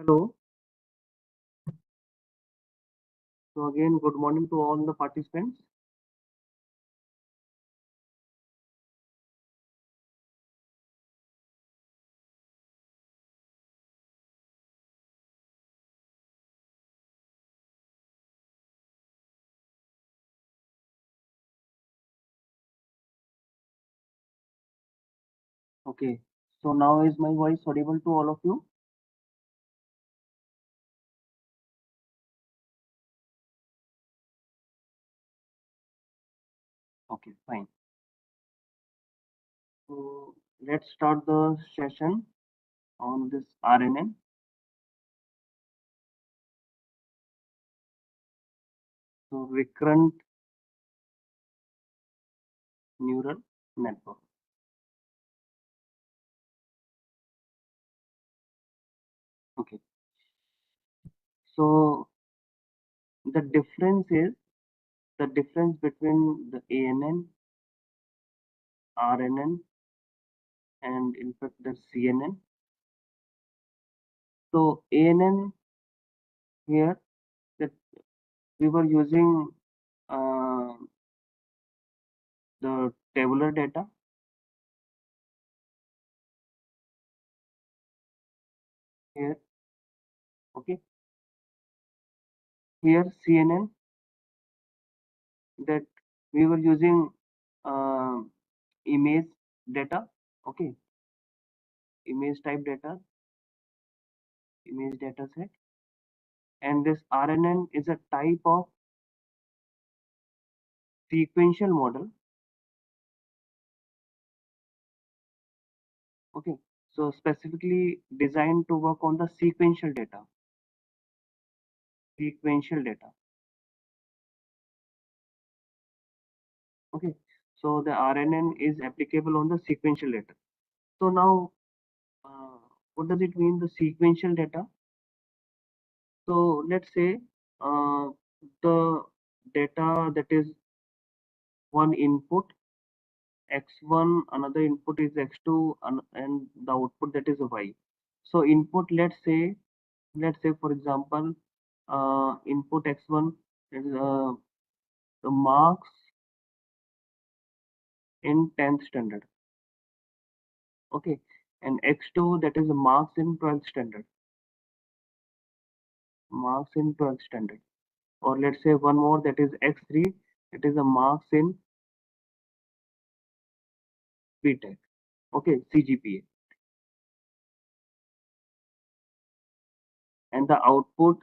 Hello. So again, good morning to all the participants. Okay. So now is my voice audible to all of you? Okay, fine. So let's start the session on this RNN. So recurrent neural network. Okay. So the difference between the ANN, RNN, and in fact the CNN. So ANN here that we were using uh, the tabular data. Here, okay. Here CNN that we were using uh, image data, okay, image type data, image data set, and this RNN is a type of sequential model, okay, so specifically designed to work on the sequential data, okay, so the RNN is applicable on the sequential data. So now, uh, what does it mean, the sequential data? So let's say the data that is one input x1, another input is x2, and the output that is y. So input, let's say for example, input x1 is the marks in 10th standard, okay, and x2 that is the marks in 12th standard, marks in 12th standard, or let's say one more that is x3, it is the marks in BTech, okay, CGPA, and the output,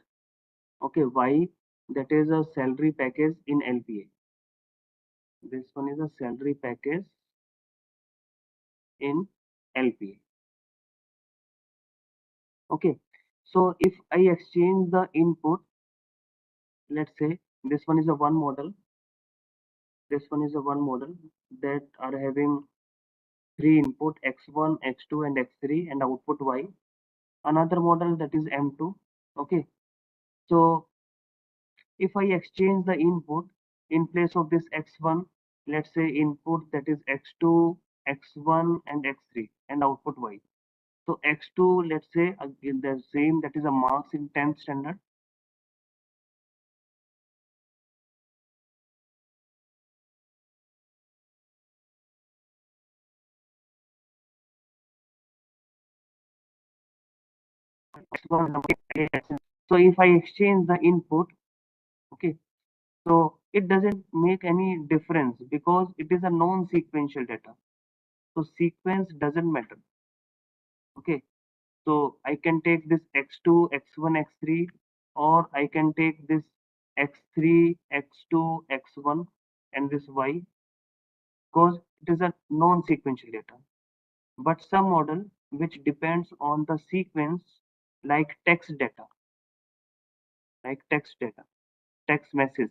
okay, y, that is a salary package in LPA. This one is a salary package in LPA. Okay. So if I exchange the input, let's say this one is a one model, this one is a one model that are having three input x1, x2, and x3 and output y. Another model that is M2. Okay. So if I exchange the input in place of this x1, let's say input that is x2, x1, and x3 and output y. So x2, let's say again the same, that is a marks in 10th standard. So if I exchange the input, okay, so it doesn't make any difference because it is a non-sequential data. So sequence doesn't matter. Okay, so I can take this x2, x1, x3, or I can take this x3, x2, x1, and this y because it is a non-sequential data. But some model which depends on the sequence, like text data, text message.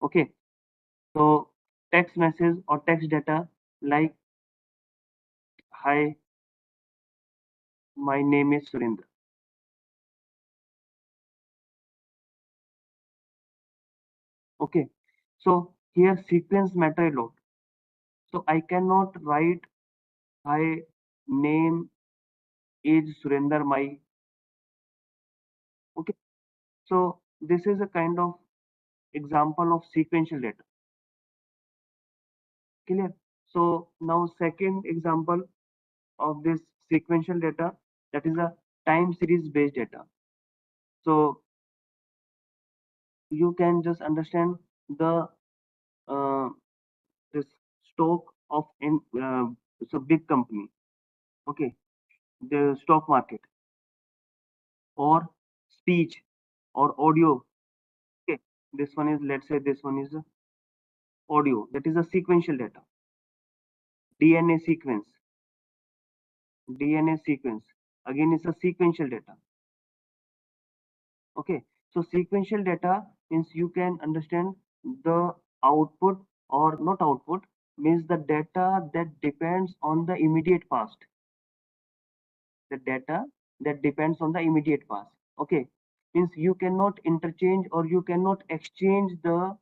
Okay, so text message or text data like, hi, my name is Surendra. Okay, so here sequence matter a lot. So I cannot write, hi, name is Surendra, my Okay, so this is a kind of example of sequential data. Clear? So now second example of this sequential data, that is a time series based data. So you can just understand the uh, this stock of in it's a big company. Okay, the stock market or speech or audio. Okay, this one is, let's say this one is audio, that is a sequential data. DNA sequence, DNA sequence, again is a sequential data. Okay, so sequential data means you can understand the output or not output, means the data that depends on the immediate past. The data that depends on the immediate past. Okay, means you cannot interchange or you cannot exchange the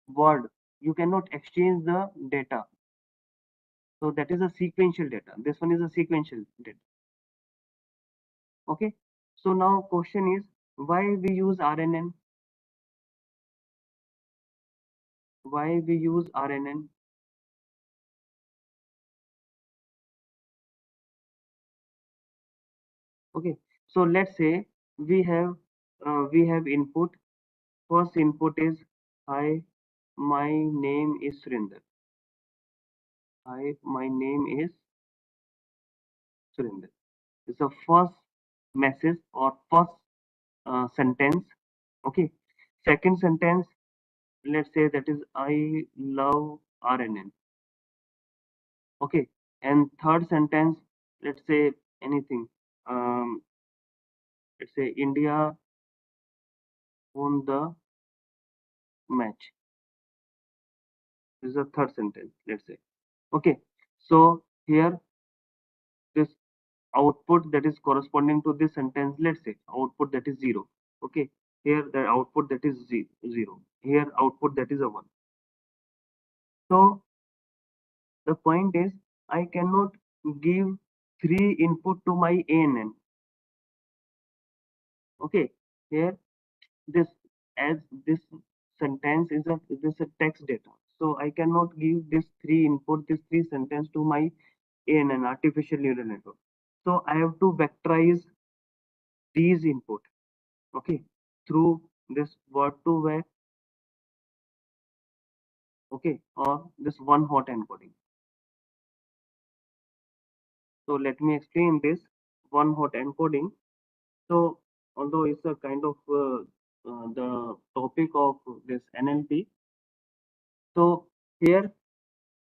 word, you cannot exchange the data. So that is a sequential data. This one is a sequential data. Okay, so now question is, why we use RNN? Why we use RNN? Okay, so let's say we have input. First input is, hi, my name is Surinder. Hi, my name is Surinder. It's the first message or first sentence. Okay, second sentence, let's say that is, I love RNN. Okay, and third sentence, let's say anything. Um, let's say India won the match. This is the third sentence, let's say. Okay, so here this output that is corresponding to this sentence, let's say output that is 0. Okay, here the output that is 0. Here output that is a 1. So the point is, I cannot give three input to my ANN. Okay, here this, as this sentence is a text data, so I cannot give this three input, this three sentence to my ANN, artificial neural network. So I have to vectorize these input. Okay, through this word to vec. Okay, or this one hot encoding. So let me explain this one hot encoding. So although it's a kind of the topic of this NLP, so here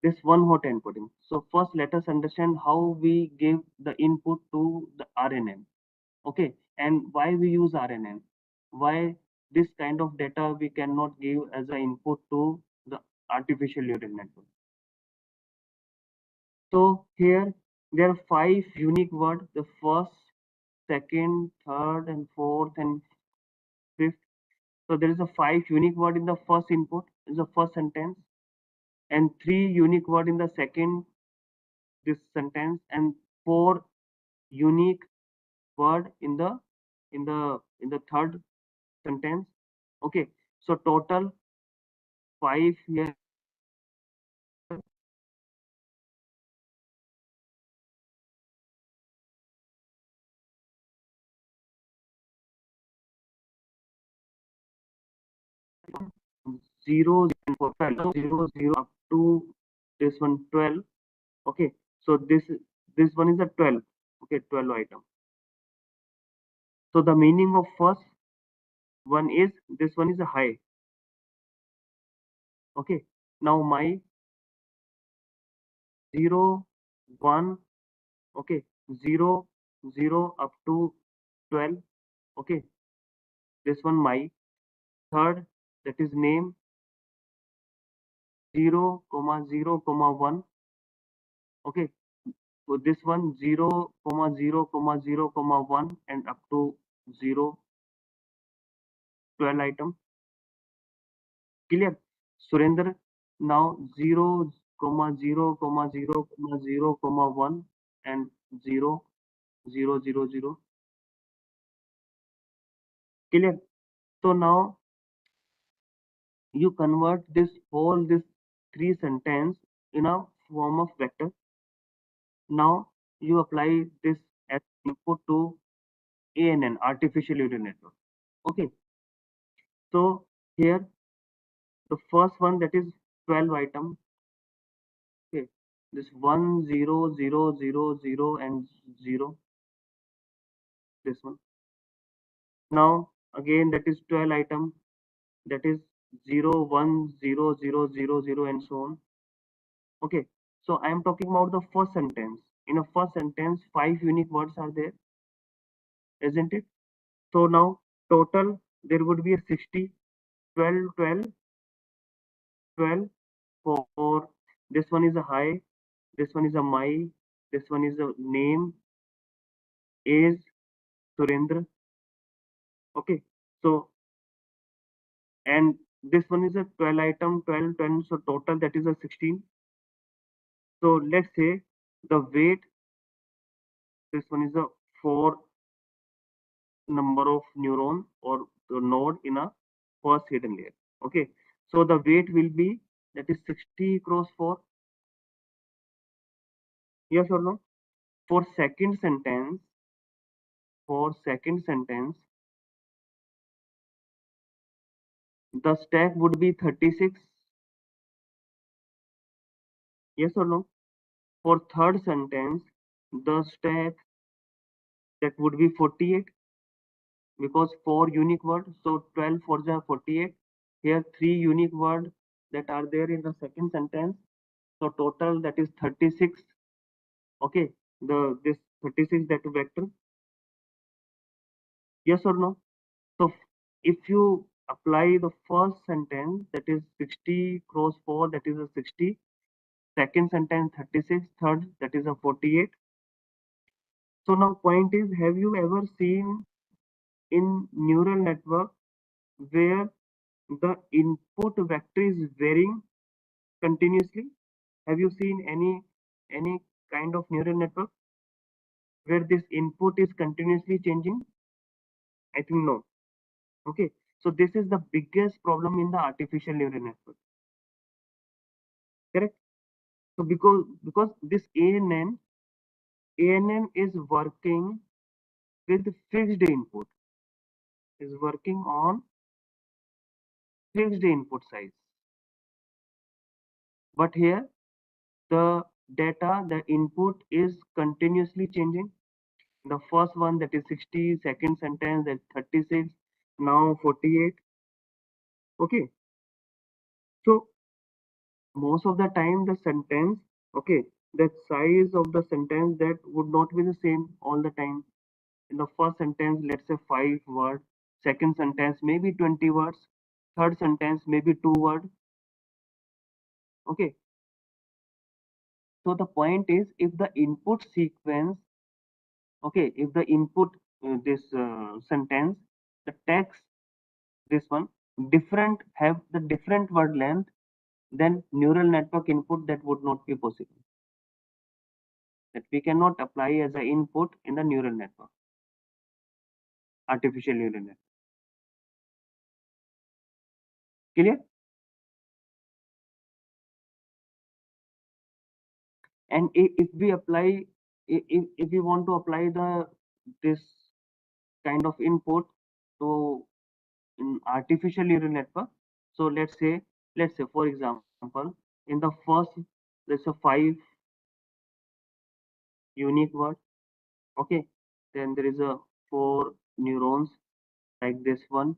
this one hot encoding. So first let us understand how we give the input to the RNN. Okay, and why we use RNN. Why this kind of data we cannot give as an input to the artificial neural network. So here there are five unique words. The first, second, third, and fourth, and fifth. So there is a five unique word in the first input, is the first sentence, and three unique word in the second this sentence, and four unique word in the third sentence. Okay, so total five here. 0 and for 12, 0 0 up to this one 12. Okay, so this one is a 12. Okay, 12 item. So the meaning of first one is, this one is a high. Okay, now my 0 1. Okay, 0 0 up to 12. Okay, this one my third, that is name, 0 comma 0 comma 1. Okay, so this one 0 comma 0 comma 0 comma 1 and up to 0 12 item. Clear? Surender, now 0 comma 0 comma 0 comma 0 comma 1 and 0 0 0 0. Clear? So now you convert this three sentence in a form of vector. Now you apply this as input to ANN, artificial neural network. Okay, so here the first one, that is 12 item. Okay, this 1 0 0 0 0 and 0, this one. Now again that is 12 item, that is 0 1 0 0 0 0 and so on. Okay, so I am talking about the first sentence. In a first sentence, 5 unique words are there, isn't it? So now total there would be a 60, 12, 12, 12 for this one is a hi, this one is a my, this one is a name is Surendra. Okay, so and this one is a 12 item, 12, 12, so total that is a 16. So let's say the weight, this one is a 4 number of neuron or the node in a first hidden layer. Okay, so the weight will be, that is 60 cross 4. Yes or no? For second sentence, for second sentence, the stack would be 36. Yes or no? For third sentence, the stack, that would be 48, because 4 unique word. So 12 for the 48. Here 3 unique word that are there in the second sentence. So total that is 36. Okay, the this 36, that vector. Yes or no? So if you apply the first sentence, that is 60 cross 4, that is a 60. Second sentence 36, third that is a 48. So now point is, have you ever seen in neural network where the input vector is varying continuously? Have you seen any kind of neural network where this input is continuously changing? I think no. Okay, so this is the biggest problem in the artificial neural network. Correct? So because this ANN is working with fixed input, is working on fixed input size. But here the data, the input is continuously changing. The first one, that is 60, second sentence that 36, now 48. Okay, so most of the time the sentence, okay, the size of the sentence that would not be the same all the time. In the first sentence, let's say 5 word, second sentence maybe 20 words, third sentence maybe 2 word. Okay, so the point is, if the input sequence, okay, if the input this sentence, the text, this one, different, have the different word length, then neural network input, that would not be possible, that we cannot apply as an input in the neural network, artificial neural network. Clear? And if we apply, if we want to apply the this kind of input to in artificial neural network, so let's say for example, in the first, there's a 5 unique word. Okay, then there is a 4 neurons, like this one.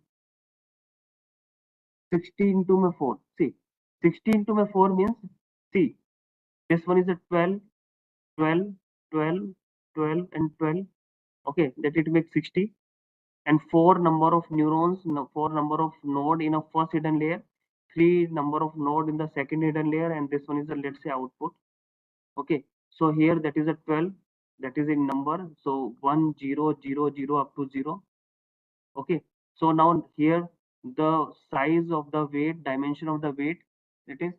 16 to my 4, see, 16 to my 4 means, see, this one is a 12, 12, 12, 12 and 12. Okay, that it makes 60. And 4 number of neurons, 4 number of node in a first hidden layer, 3 number of node in the second hidden layer, and this one is a, let's say, output. Okay, so here that is a 12, that is in number, so 1 0 0 0 up to 0. Okay, so now here the size of the weight, dimension of the weight, it is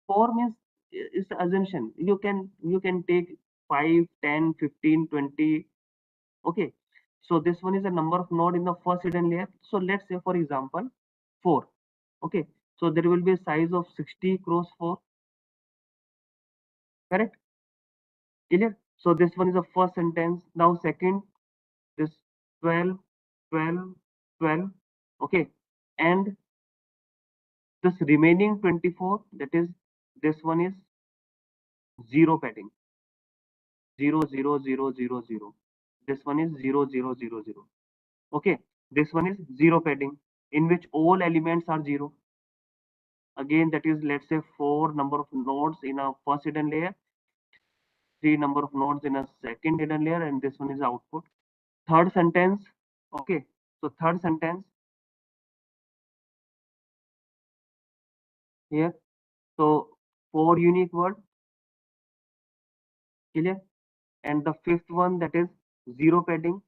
4 means, is the assumption. You can take 5, 10, 15, 20. Okay, So this one is the number of node in the first hidden layer. So let's say for example 4. Okay, so there will be a size of 60 cross 4, correct? Clear? So this one is the first sentence. Now second, this 12, 12, 12. Okay, and this remaining 24, that is, this one is zero padding. 0 0 0 0 0. This one is 0 0 0 0. Okay, this one is zero padding, in which all elements are zero. Again, that is, let's say 4 number of nodes in a first hidden layer, 3 number of nodes in a second hidden layer, and this one is output. Third sentence. Okay, so third sentence here. So 4 unique word, clear? And the fifth one, that is zero padding,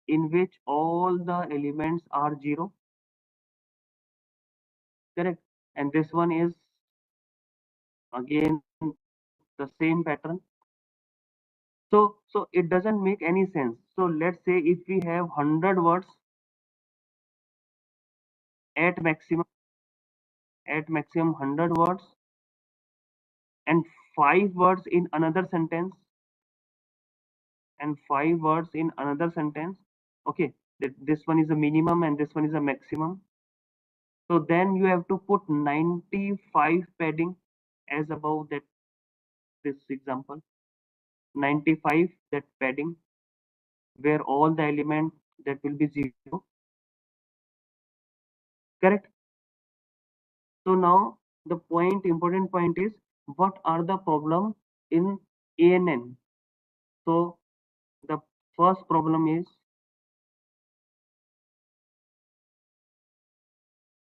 in which all the elements are zero, correct? And this one is again the same pattern. So it doesn't make any sense. So let's say if we have 100 words at maximum, 100 words, and 5 words in another sentence, and 5 words in another sentence. Okay, this one is a minimum and this one is a maximum. So then you have to put 95 padding as above, that this example, 95 that padding, where all the element that will be zero, correct? So now the important point is, what are the problem in ANN? So the first problem is,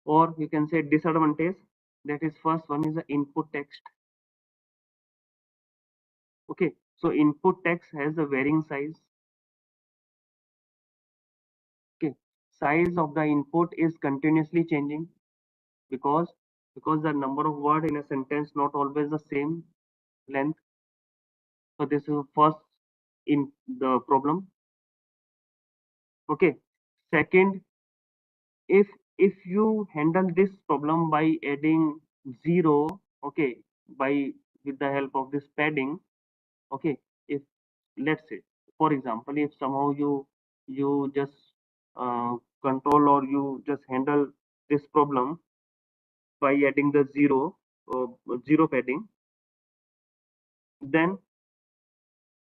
or you can say disadvantage, that is, first one is the input text. Okay, so input text has a varying size. Okay, size of the input is continuously changing, because the number of word in a sentence not always the same length. So this is first in the problem. Okay, second, if you handle this problem by adding 0, okay, by with the help of this padding. Okay, if, let's say for example, if somehow you just control, or you just handle this problem by adding the 0, zero padding, then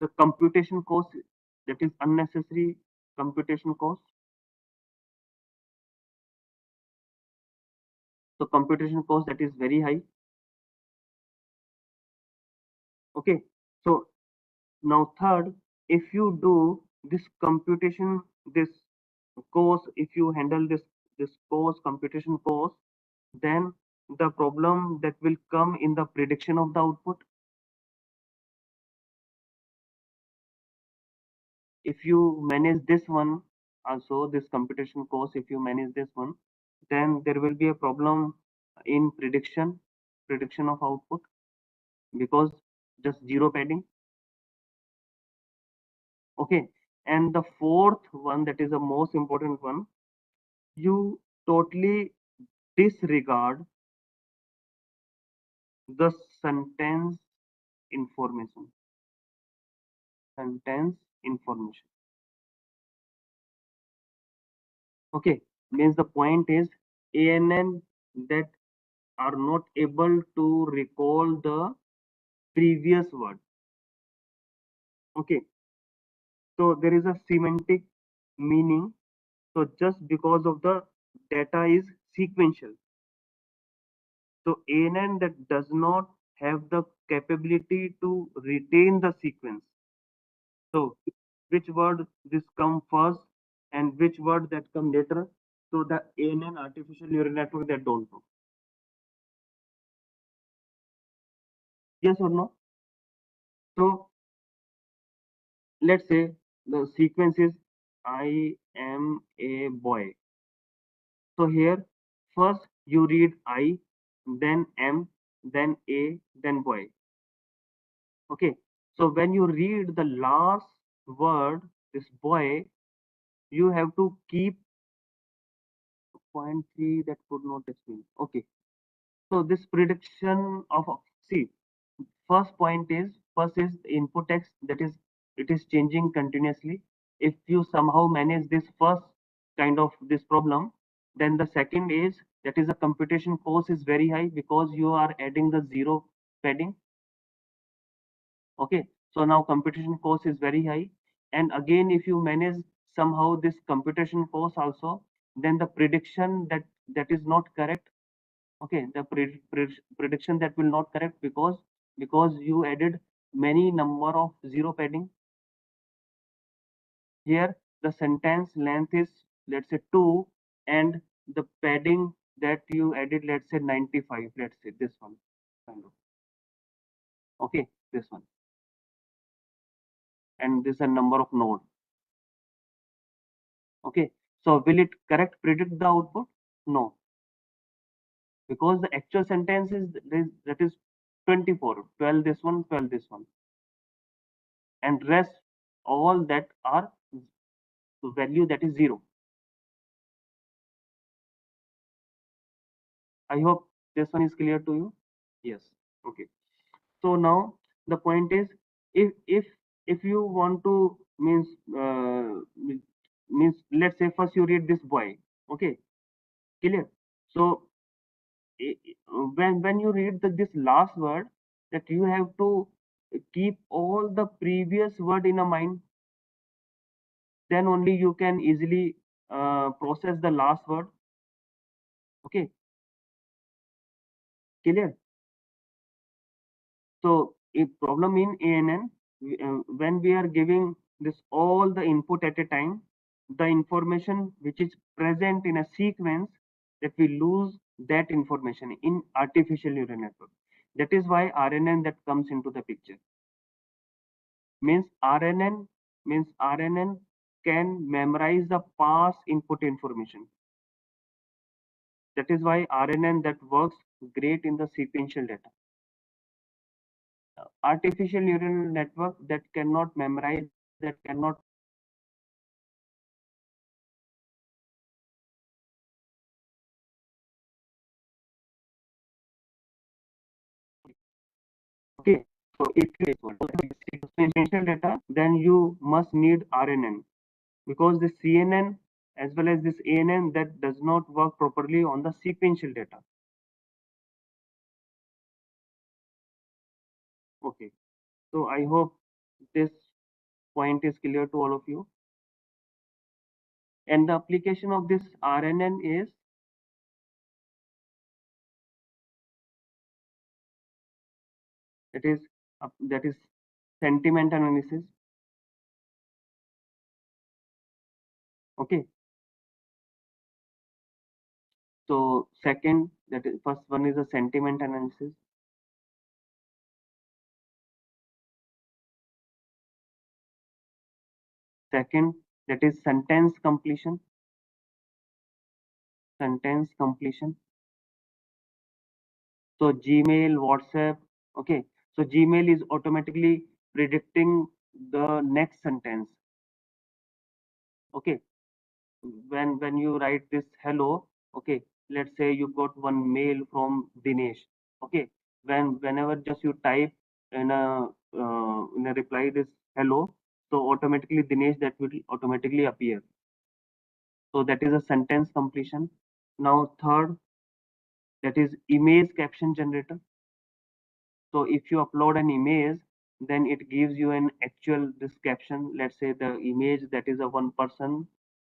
the computation cost, that is unnecessary computation cost. So computation cost, that is very high. Okay, so now third, if you do this computation, this course, if you handle this course, computation course, then the problem that will come in the prediction of the output. If you manage this one, also this computation course, if you manage this one, then there will be a problem in prediction of output, because just zero padding. Okay, and the fourth one, that is the most important one, you totally disregard the sentence information. Sentence information. Okay, means the point is, ANN that are not able to recall the previous word. Okay, so there is a semantic meaning. So just because of the data is sequential, so ANN that does not have the capability to retain the sequence. So which word this come first and which word that come later. So the ANN, artificial neural network, that don't know. Yes or no? So let's say the sequence is I am a boy. So here first you read I, then M, then A, then boy. Okay. So when you read the last word, this boy, you have to keep point 3 that could not explain. Okay, so this prediction of, see, first is the input text, that is it is changing continuously. If you somehow manage this first kind of this problem, then the second is, that is the computation cost is very high because you are adding the zero padding. Okay, so now computation cost is very high, and again if you manage somehow this computation cost also, then the prediction that is not correct. Okay, the prediction that will not correct because you added many number of zero padding. Here the sentence length is, let's say, 2, and the padding that you added, let's say 95, let's say this one kind of. Okay, this one, and this is a number of node. Okay, so will it correct predict the output? No, because the actual sentence is that is 24, 12 this one, 12 this one, and rest all that are value that is 0. I hope this one is clear to you. Yes. Okay. So now the point is, if you want to means let's say first you read this boy. Okay, clear. So when you read this last word, that you have to keep all the previous word in a mind, then only you can easily process the last word. Okay, clear. So a problem in ANN, when we are giving this all the input at a time, the information which is present in a sequence, that we lose that information in artificial neural network. That is why RNN that comes into the picture. Means RNN can memorize the past input information. That is why RNN that works great in the sequential data. Artificial neural network that cannot memorize, that cannot. Okay, so it is sequential data, then you must need RNN, because the CNN as well as this ANN that does not work properly on the sequential data. Okay, so I hope this point is clear to all of you. And the application of this RNN is, that is sentiment analysis. Okay, so second, that is first one is a sentiment analysis. Second, that is sentence completion. So Gmail, WhatsApp. Okay, so Gmail is automatically predicting the next sentence. Okay, when you write this hello, okay, let's say you got one mail from Dinesh. Okay, whenever just you type in a reply this hello, so automatically Dinesh that will automatically appear. So that is a sentence completion. Now third, that is image caption generator. So if you upload an image, then it gives you an actual this caption. Let's say the image that is a one person,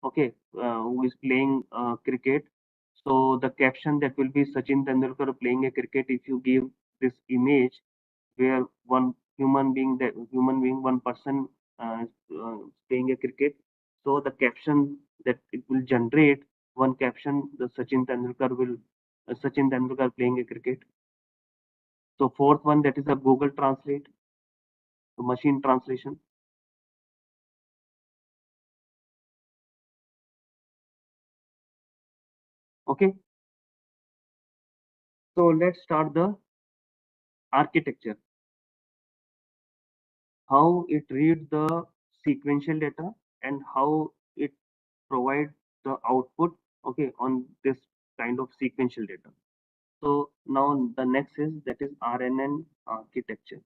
okay, who is playing cricket. So the caption that will be Sachin Tendulkar playing a cricket. If you give this image where one human being, one person is playing a cricket, so the caption that it will generate, one caption, the Sachin Tendulkar playing a cricket. So fourth one, that is a Google Translate, machine translation. Okay, so let's start the architecture. How it reads the sequential data, and how it provide the output, okay, on this kind of sequential data. So now the next is that is RNN architecture.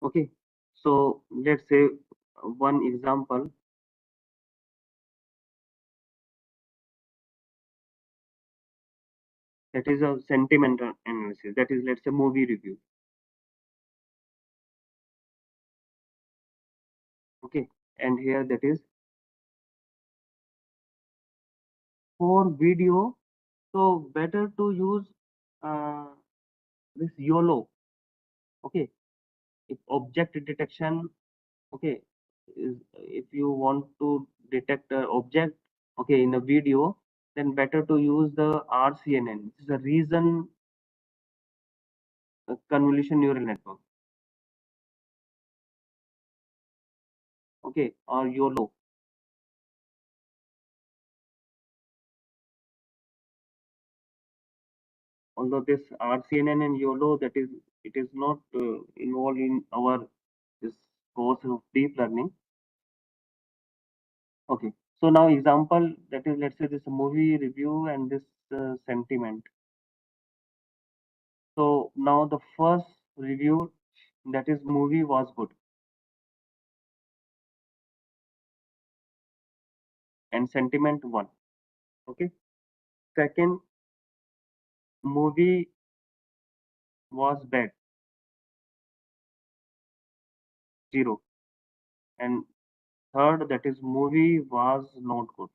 Okay, so let's say one example, that is a sentimental analysis, that is, let's say, movie review. Okay, and here that is for video. So better to use uh, this YOLO. Okay, if object detection, okay, is if you want to detect an object, okay, in a video, then better to use the RCNN. This is a reason convolution neural network. Okay, or YOLO. Although this RCNN and YOLO, that is, it is not involved in our this course of deep learning. Okay, so now example, that is, let's say this movie review and this sentiment. So now the first review, that is movie was good, and sentiment 1. Okay, second, movie was bad, 0, and third, that is movie was not good.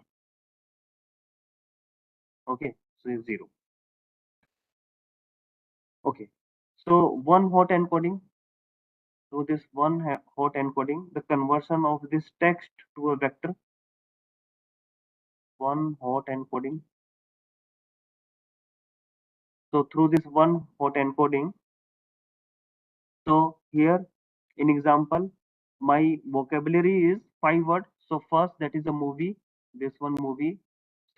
Okay, so it's 0. Okay, so one hot encoding. So this one hot encoding, the conversion of this text to a vector, one hot encoding. So through this one hot encoding, so here in example, my vocabulary is 5 words. So first, that is a movie, this one movie.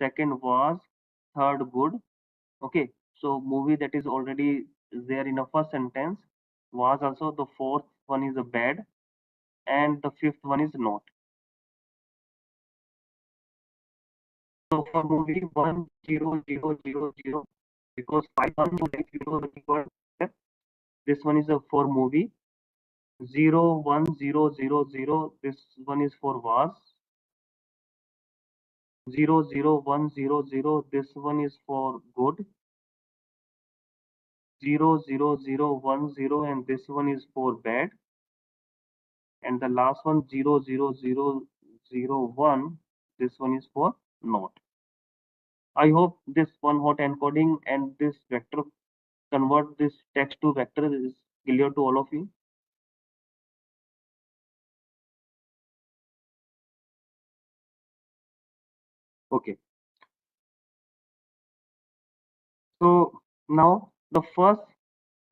Second was, third good. Okay, so movie, that is already there in a first sentence. Was also, the fourth one is a bad, and the fifth one is not. So for movie 10000, because 5 1 like 0 this one is a for movie. 01000, this one is for was. 00100, this one is for good. 00010, and this one is for bad. And the last one, 00001, this one is for not. I hope this one hot encoding and this vector convert this text to vector is clear to all of you. Okay, so now the first,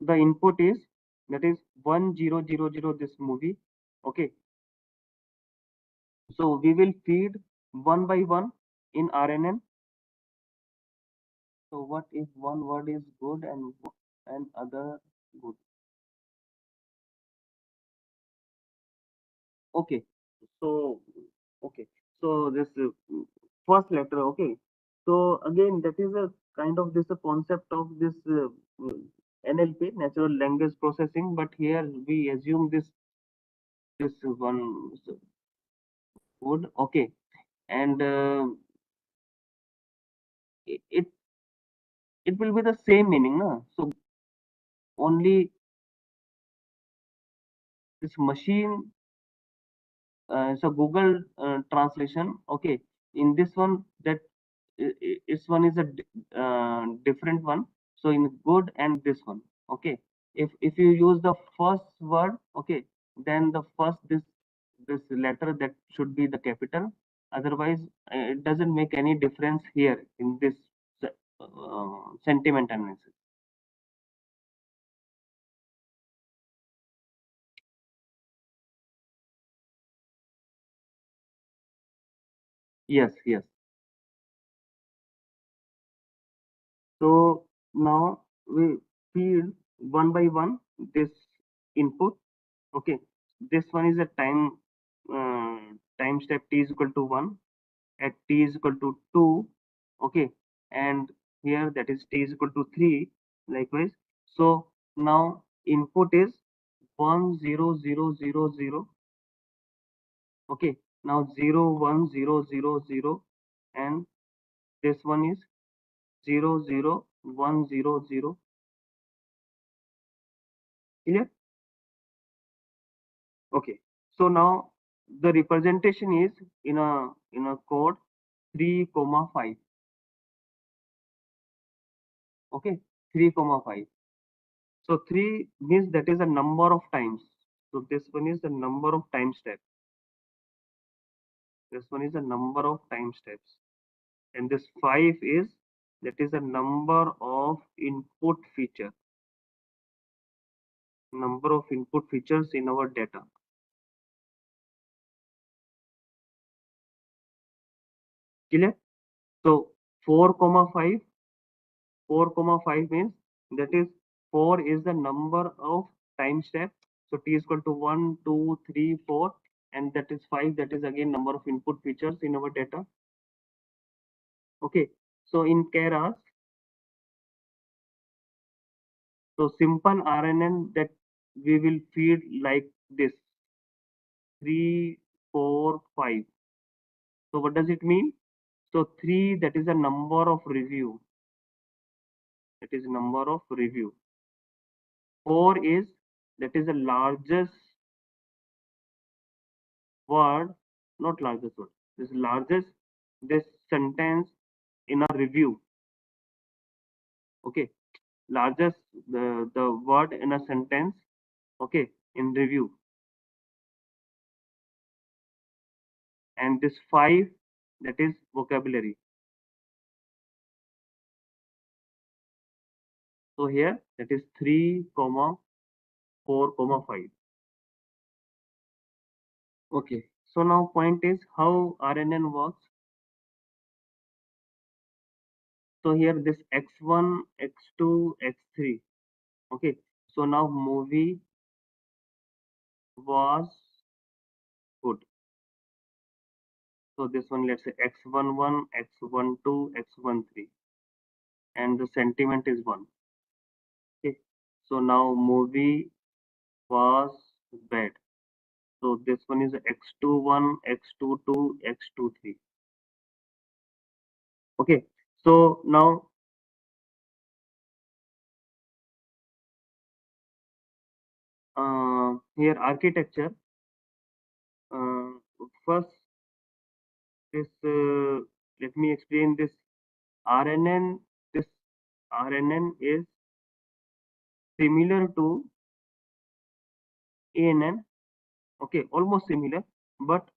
the input is, that is 1000, this movie. Okay, so we will feed one by one in RNN. So what if one word is good and other good? Okay, so okay, so this first letter. Okay, so again, that is a kind of this a concept of this NLP, natural language processing. But here we assume this one would, okay, and it it will be the same meaning, no? So only this machine, so Google translation, okay, in this one, that this one is a different one. So in good and this one, okay, if you use the first word, okay, then the first this letter, that should be the capital. Otherwise, it doesn't make any difference here in this sentiment analysis. Yes, yes. So now we feed one by one this input. Okay, this one is a uh, time step t is equal to 1 at t is equal to 2. Okay, and here that is t is equal to 3 likewise. So now input is 1 0 0 0 0. Okay, now 0 1 0 0 0, and this one is 0 0 1 0 0. Clear? Okay, so now the representation is in a code 3 comma 5. Okay, 3 comma 5. So 3 means that is a number of times. So this one is the number of time steps. This one is the number of time steps. And this 5 is that is the number of input feature. Number of input features in our data. Clear? So 4 comma 5, 4 comma 5 means that is 4 is the number of time steps. So t is equal to 1, 2, 3, 4, and that is 5. That is again number of input features in our data. Okay. So in Keras, so simple RNN that we will feed like this 3, 4, 5. So what does it mean? So 3 that is a number of review. That is number of review. 4 is that is the largest word, not largest word. This largest this sentence in a review. Okay, largest the word in a sentence. Okay, in review. And this 5 that is vocabulary. So here that is 3 comma 4 comma 5. Okay, so now point is how RNN works. So here this x1 x2 x3. Okay, so now movie was good. So this one, let's say x11 x12 x13, and the sentiment is 1. Okay, so now movie was bad. So this one is x21 x22 x23. Okay, so now here architecture. First, this let me explain this RNN. This RNN is similar to ANN. Okay, almost similar, but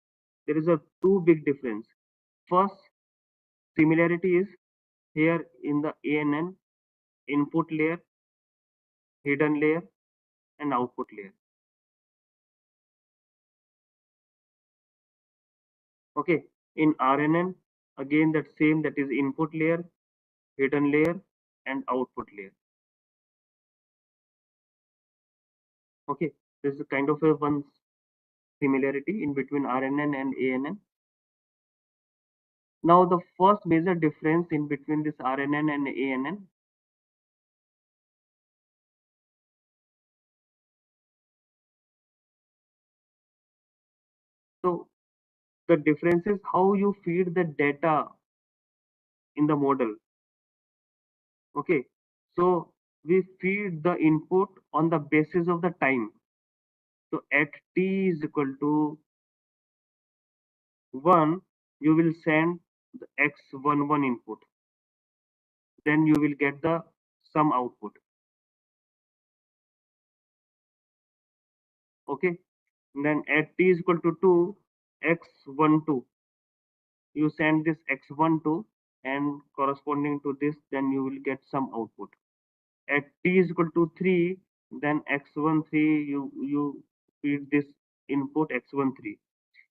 there is a two big difference. First similarity is here in the ANN input layer, hidden layer, and output layer. Okay, in RNN again that same, that is input layer, hidden layer, and output layer. Okay, this is kind of a one similarity in between RNN and ANN. Now the first major difference in between this RNN and ANN. So the difference is how you feed the data in the model. Okay, so we feed the input on the basis of the time. So at t is equal to 1, you will send the x11 input. Then you will get the sum output. Okay. And then at t is equal to 2, x12, you send this x12 and corresponding to this, then you will get some output. At t is equal to 3, then x13 you feed this input x13,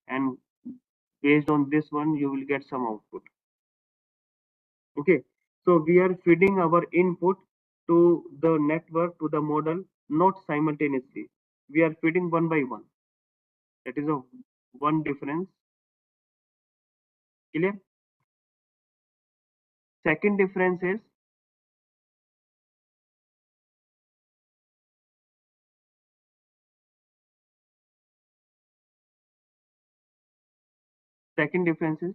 and based on this one you will get some output. Okay, so we are feeding our input to the network, to the model, not simultaneously. We are feeding one by one. That is a one difference. Clear? Second difference is second difference is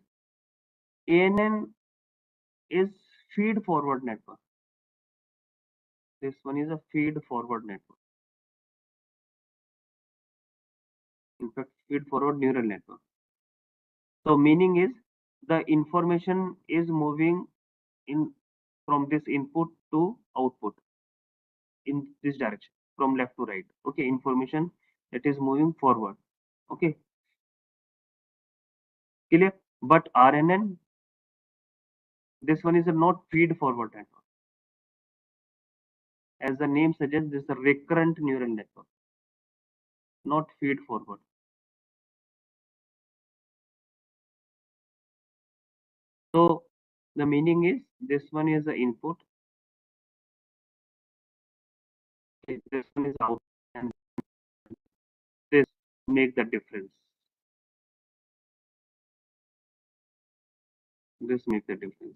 ANN is feed forward network. This one is a feed forward network. In fact, feed forward neural network. So meaning is the information is moving in from this input to output in this direction from left to right. Okay, information that is moving forward. Okay, clear? But RNN, this one is a not feed forward network. As the name suggests, this is a recurrent neural network, not feed forward. So the meaning is this one is the input, this one is out, and this make the difference. This make the difference.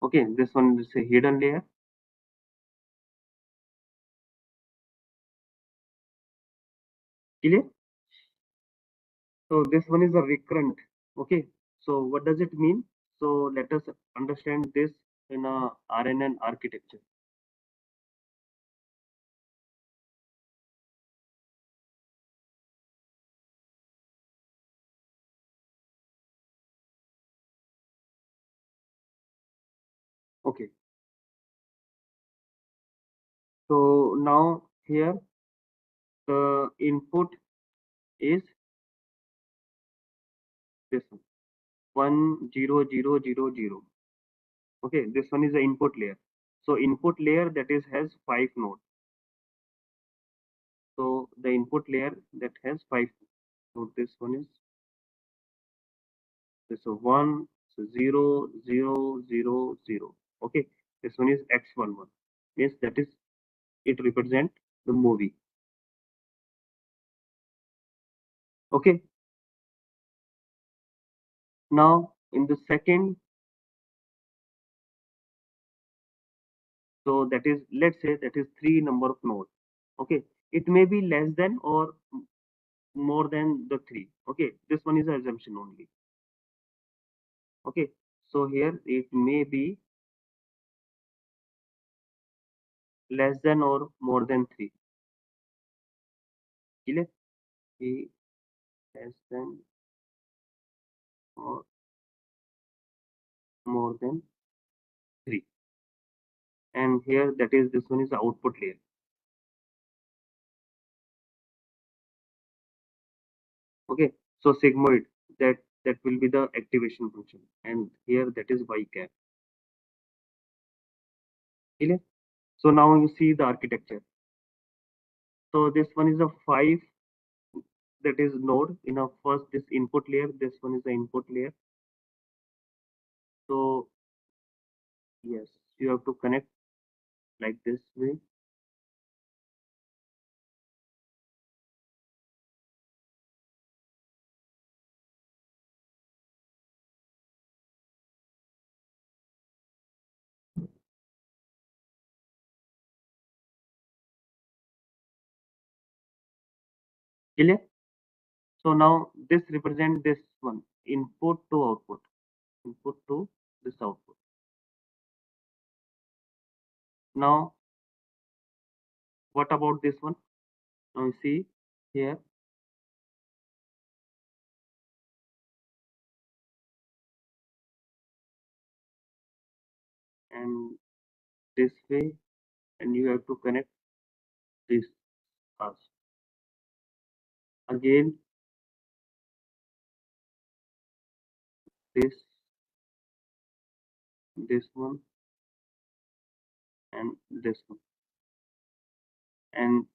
Okay, this one is a hidden layer. Clear? So this one is a recurrent. Okay. So what does it mean? So let us understand this in a RNN architecture. Okay. So now here the input is this one 1 0 0 0 0. Okay, this one is the input layer. So input layer that is has 5 nodes. So the input layer that has 5. So this one is this one, so 0 0 0 0. Okay, this one is X11. Yes, that is it represent the movie. Okay, now in the second, so that is, let's say that is 3 number of nodes. Okay, it may be less than or more than the 3. Okay, this one is an assumption only. Okay, so here it may be less than or more than 3. Clear? A less than or more than 3. And here that is, this one is the output layer. Okay, so sigmoid, that will be the activation function, and here that is y cap. Clear? So now you see the architecture. So this one is a 5, that is node in a first this input layer. This one is the input layer. So yes, you have to connect like this way. Clear? So now this represent this one, input to output, input to this output. Now what about this one? Now you see here, and this way, and you have to connect this us again, this one, and this one, and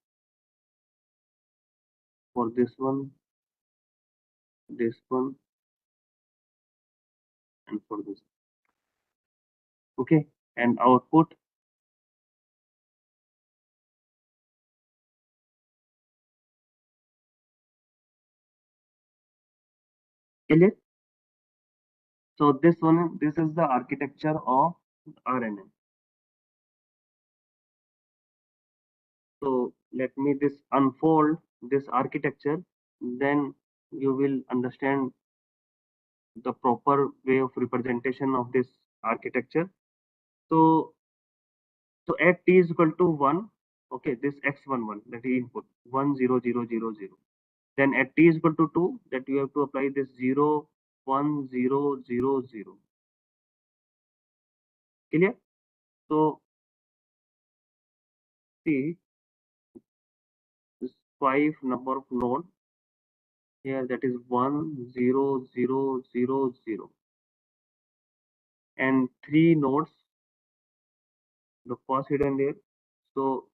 for this one, and for this. Okay, and output. Clear? So this is the architecture of RNN. So let me this unfold this architecture, then you will understand the proper way of representation of this architecture. So at t is equal to 1, okay, this x11, that is input 1 0 0 0 0. Then at t is equal to 2, that you have to apply this 0 1 0 0 0. Clear? So see this 5 number of node here, that is 1 0 0 0 0, and 3 nodes, the first hidden layer. So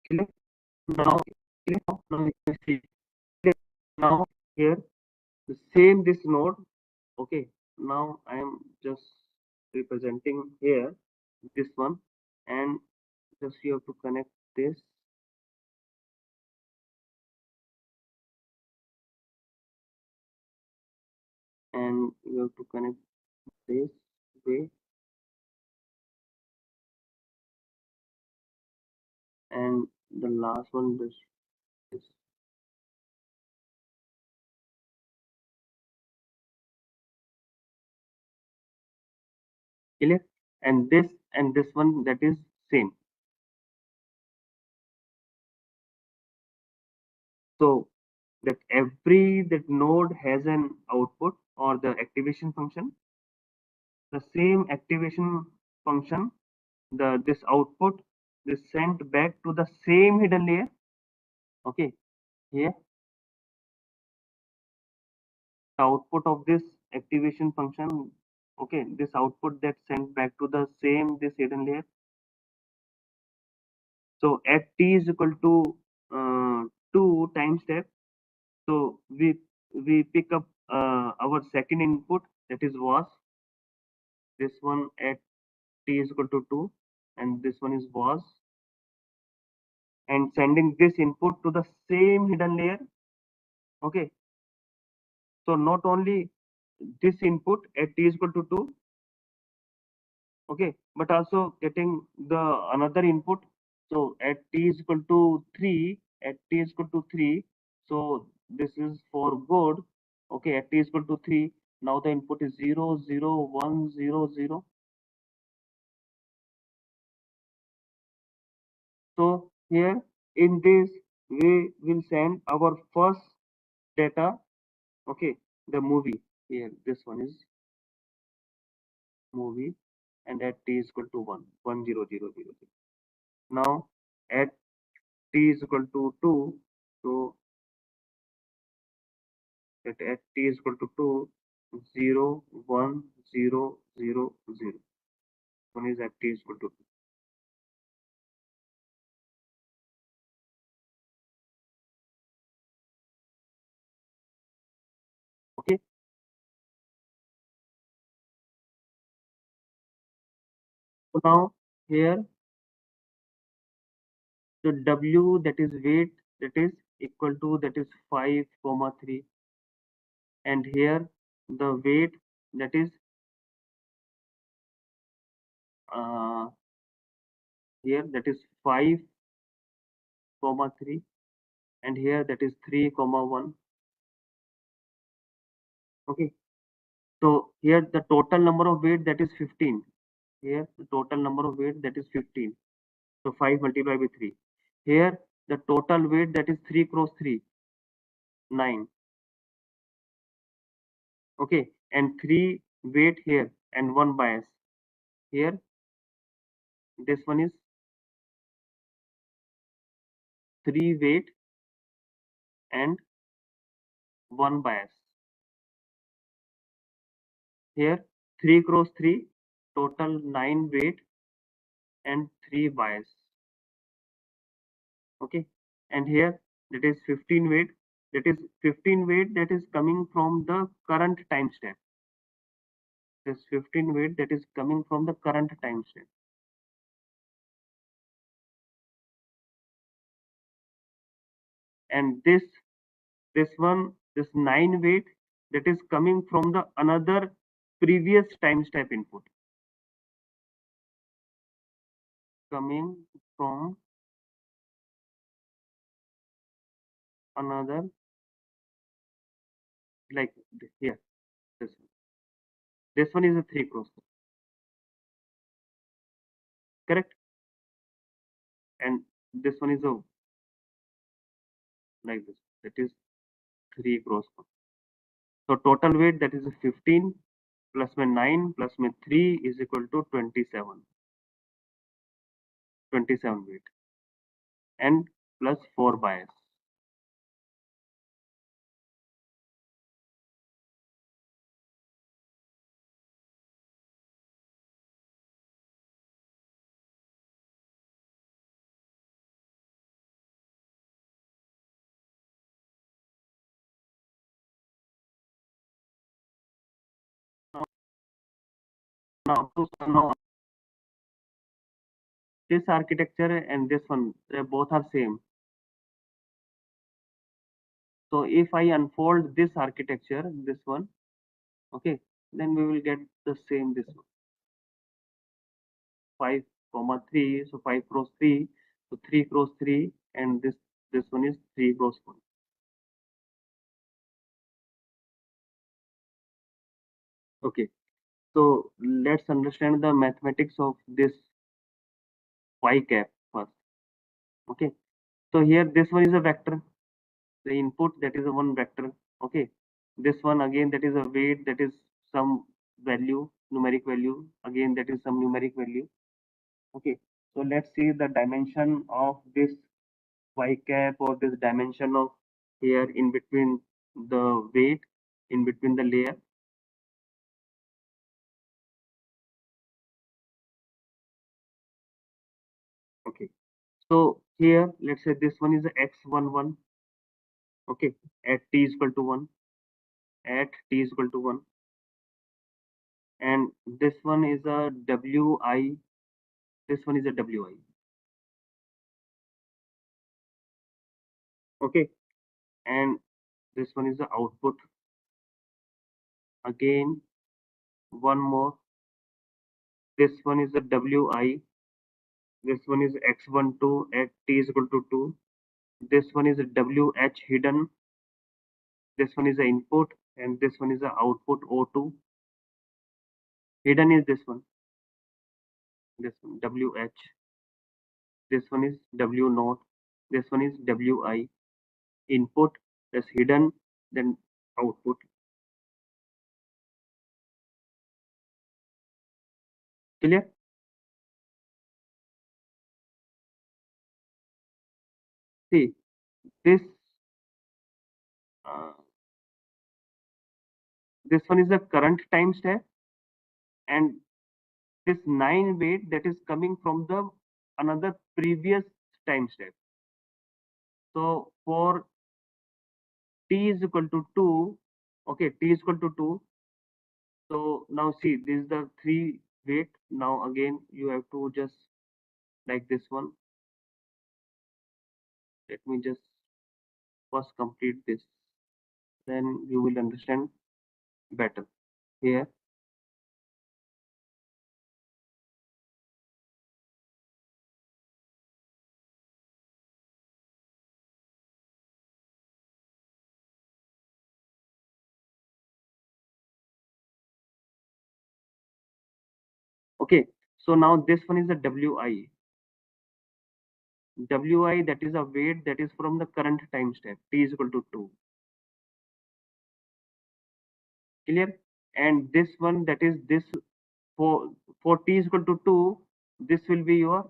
clear? Now, clear? Now you can see. Clear? Now here the same this node. Okay, now I am just representing here this one, and just you have to connect this, and you have to connect this way, and the last one this. Clear? And this one, that is same. So that every that node has an output or the activation function. The same activation function, the this output is sent back to the same hidden layer. Okay, here the output of this activation function. Okay, this output that sent back to the same this hidden layer. So at t is equal to 2 time step. So we pick up our second input, that is was this one at t is equal to 2, and this one is was, and sending this input to the same hidden layer. Okay, so not only this input at t is equal to 2, okay, but also getting the another input. So at t is equal to 3, at t is equal to 3, so this is for good. Okay, at t is equal to 3, now the input is 0 0 1 0 0. So here in this we will send our first data. Okay, the movie here, this one is movie, and at t is equal to 1 1 0 0 0 0. Now at t is equal to 2, so that at t is equal to 2, 0 1 0 0 0. One is at t is equal to 2. Okay, so now here the w, that is weight, that is equal to, that is 5 comma 3, and here the weight, that is uh, here, that is 5 comma 3, and here that is 3 comma 1. Okay, so here the total number of weight, that is 15. Here the total number of weight, that is 15. So 5 multiplied by 3. Here the total weight, that is 3 cross 3, 9. Okay, and 3 weight here and 1 bias. Here this one is 3 weight and 1 bias. here 3 cross 3, total 9 weight and 3 bias. Okay, and here that is 15 weight, that is 15 weight that is coming from the current time step. This 15 weight that is coming from the current time step. And this 9 weight that is coming from the another previous time step input, coming from another, like here, this one is a 3 cross, correct, and this one is a like this, that is 3 cross 1. So total weight that is 15 plus my 9 plus my 3 is equal to 27 weight, and plus 4 bias. Now this architecture and this one, they both are same. So if I unfold this architecture, this one, okay, then we will get the same, this one, 5 comma 3, so 5 cross 3, so 3 cross 3, and this one is 3 cross 1. Okay, so let's understand the mathematics of this y cap first. Okay, so here this one is a vector, the input that is a one vector. Okay, this one again that is a weight, that is some value, numeric value, again that is some numeric value. Okay, so let's see the dimension of this y cap, or this dimension of here in between the weight, in between the layer. Okay, so here let's say this one is a x11. Okay, at t is equal to 1, at t is equal to 1, and this one is a wi, this one is a wi. Okay, and this one is the output, again one more, this one is a wi, this one is x12 at t is equal to 2, this one is a wh hidden, this one is the input, and this one is the output O2. Hidden is this one, wh, this one is w0, this one is wi. Input is hidden, then output. Clear? See, this uh, this one is the current time step, and this 9 weight that is coming from the another previous time step. So for t is equal to 2, okay, t is equal to 2. So now see, this is the 3 weight. Now again, you have to just like this one. Let me just first complete this, then you will understand better. Here, okay. So now this one is the wi. Wi, that is a weight that is from the current time step, t is equal to 2. Clear? And this one, that is this, for t is equal to 2, this will be your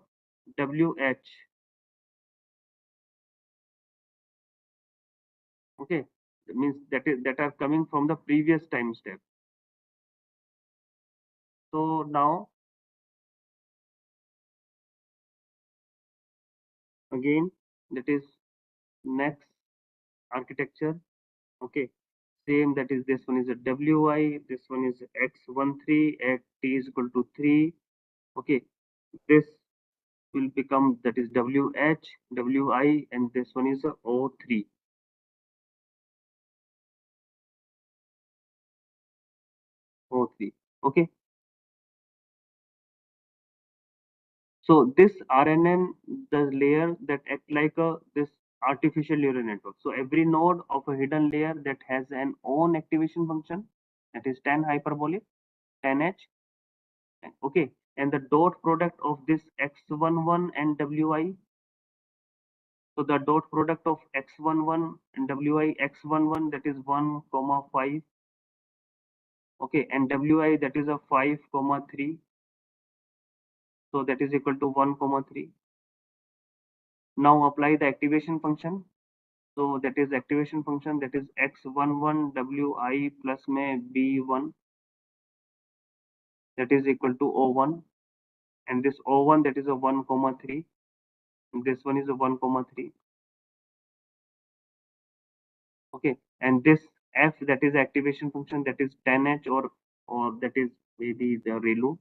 wh. Okay, that means that are coming from the previous time step. So now again, that is next architecture. Okay, same, that is this one is a wi, this one is x13 at t is equal to 3. Okay, this will become, that is wi, and this one is a o3. O3. Okay, so this RNN, the layer that act like a this artificial neural network. So every node of a hidden layer that has an own activation function, that is tan hyperbolic, tan h. Okay, and the dot product of this x11 and wi. So the dot product of x11 and wi, x11 that is 1 comma 5. Okay, and wi that is a 5 comma 3. So that is equal to 1 comma 3. Now apply the activation function. So that is activation function, that is x11 wi plus में b1, that is equal to o1, and this o1 that is a 1 comma 3, this one is a 1 comma 3. Okay, and this f that is activation function, that is tan h, or that is maybe the ReLU.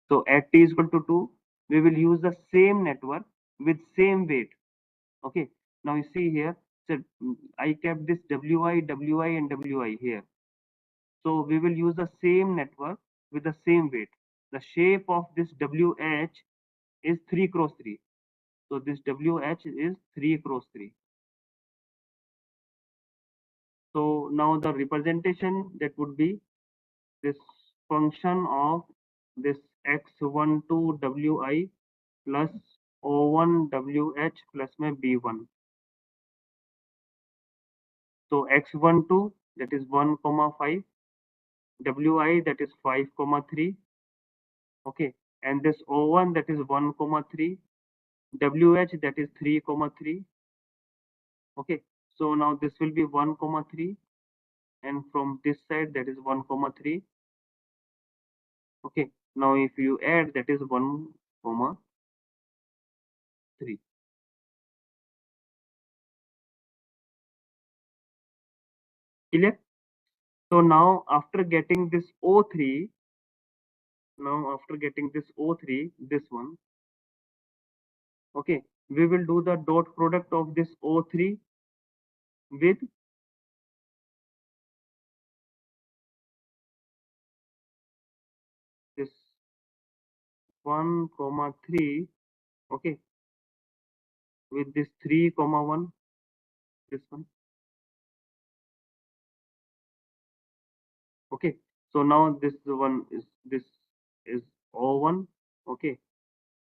So at t is equal to 2, we will use the same network with same weight. Okay, now you see here, so I kept this wi, and wi here. So we will use the same network with the same weight. The shape of this WH is 3 cross 3. So this WH is 3 cross 3. So now the representation, that would be this function of this x12 Wi plus O1 WH plus my B1. So x12 that is 1 comma 5, Wi that is 5 comma 3. Okay, and this O1 that is 1 comma 3, WH that is 3 comma 3. Okay, so now this will be 1 comma 3, and from this side that is 1 comma 3. Okay, now if you add, that is 1 comma 3. Clear? So now after getting this O3, this one, okay, we will do the dot product of this O3 with this 1 comma 3. Okay, with this 3 comma 1, this one. Okay, so now this is O1. Okay,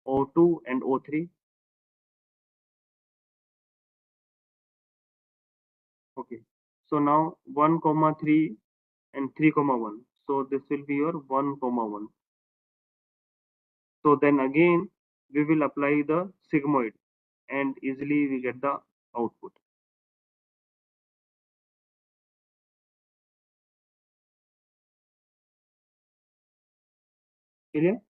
O2 and O3. Okay, so now 1 comma 3 and 3 comma 1. So this will be your 1 comma 1. So then again we will apply the sigmoid, and easily we get the output. Clear?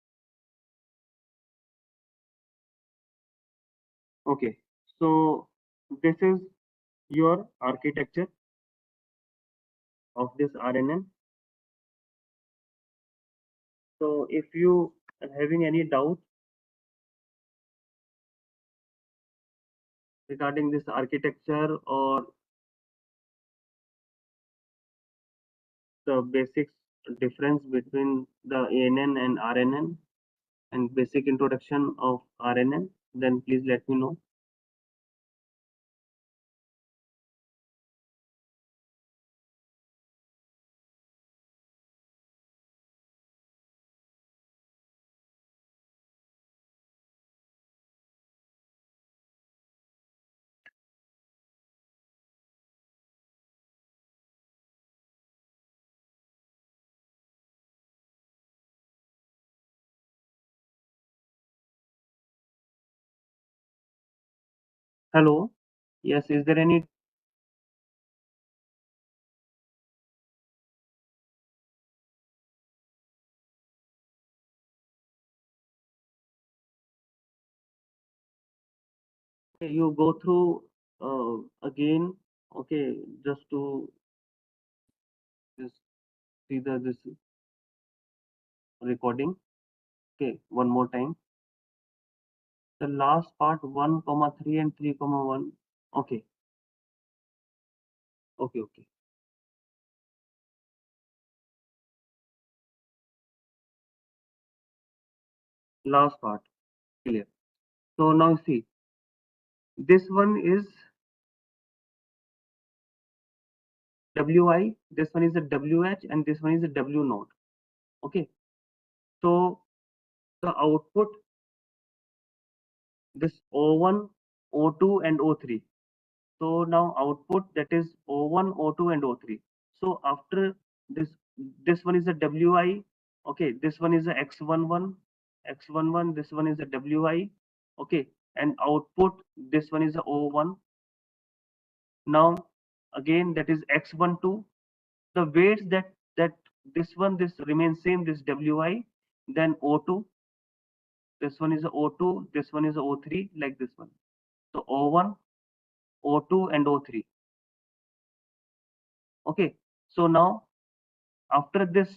Okay, so this is your architecture of this RNN. So if you are having any doubt regarding this architecture, or the basics difference between the ANN and RNN, and basic introduction of RNN, then please let me know. Hello. Yes, is there any You go through again, okay, just to just see this recording, okay, one more time. The last part 1 comma 3 and 3 comma 1. Okay, okay. Last part clear. So now see, this one is WI, this one is a WH, and this one is a W naught. Okay, so the output, this O1, O2, and O3. So now output, that is O1, O2, and O3. So after this, this one is a WI. Okay, this one is a X11, X11. This one is a WI. Okay, and output, this one is a O1. Now again, that is X12. The weights that this remains same, this WI, then O2. This one is a O2. This one is a O3, like this one. So O1, O2, and O3. Okay, so now after this,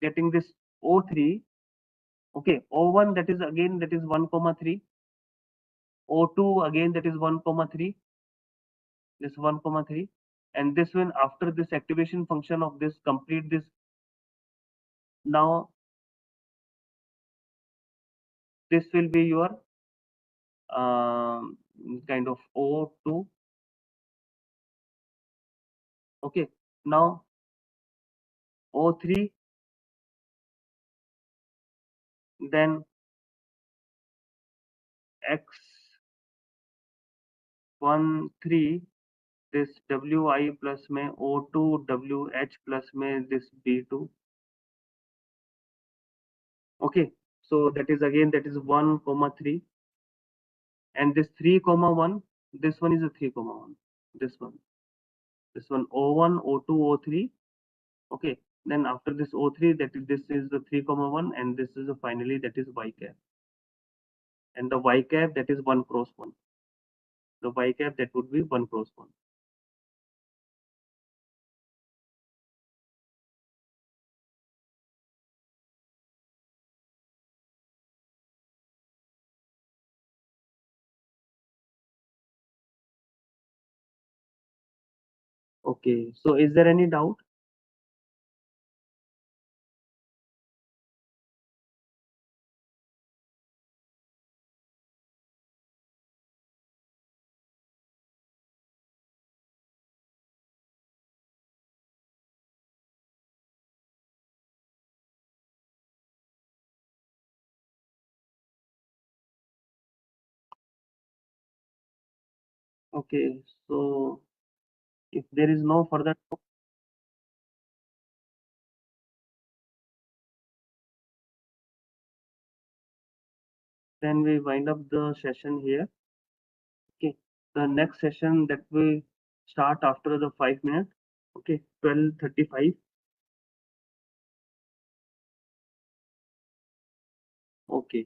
getting this O3, okay, O1, that is again, that is 1 comma 3, O2 again, that is 1 comma 3, this 1 comma 3, and this one, after this activation function of this, complete this. Now this will be your um, kind of O2. Okay, now O3, then X13, this WI plus में O2 WH plus में this B2. Okay, so that is again, that is 1 comma 3, and this 3 comma 1, this one is a 3 comma 1, this one O1, O2, O3. Okay, then after this O3, that is, this is the 3 comma 1, and this is finally, that is Y cap, and the Y cap, that is 1 cross 1. The Y cap, that would be 1 cross 1. Okay, so is there any doubt? Okay, so if there is no further, then we wind up the session here. Okay, the next session that will start after the 5 minutes. Okay, 12:35. Okay.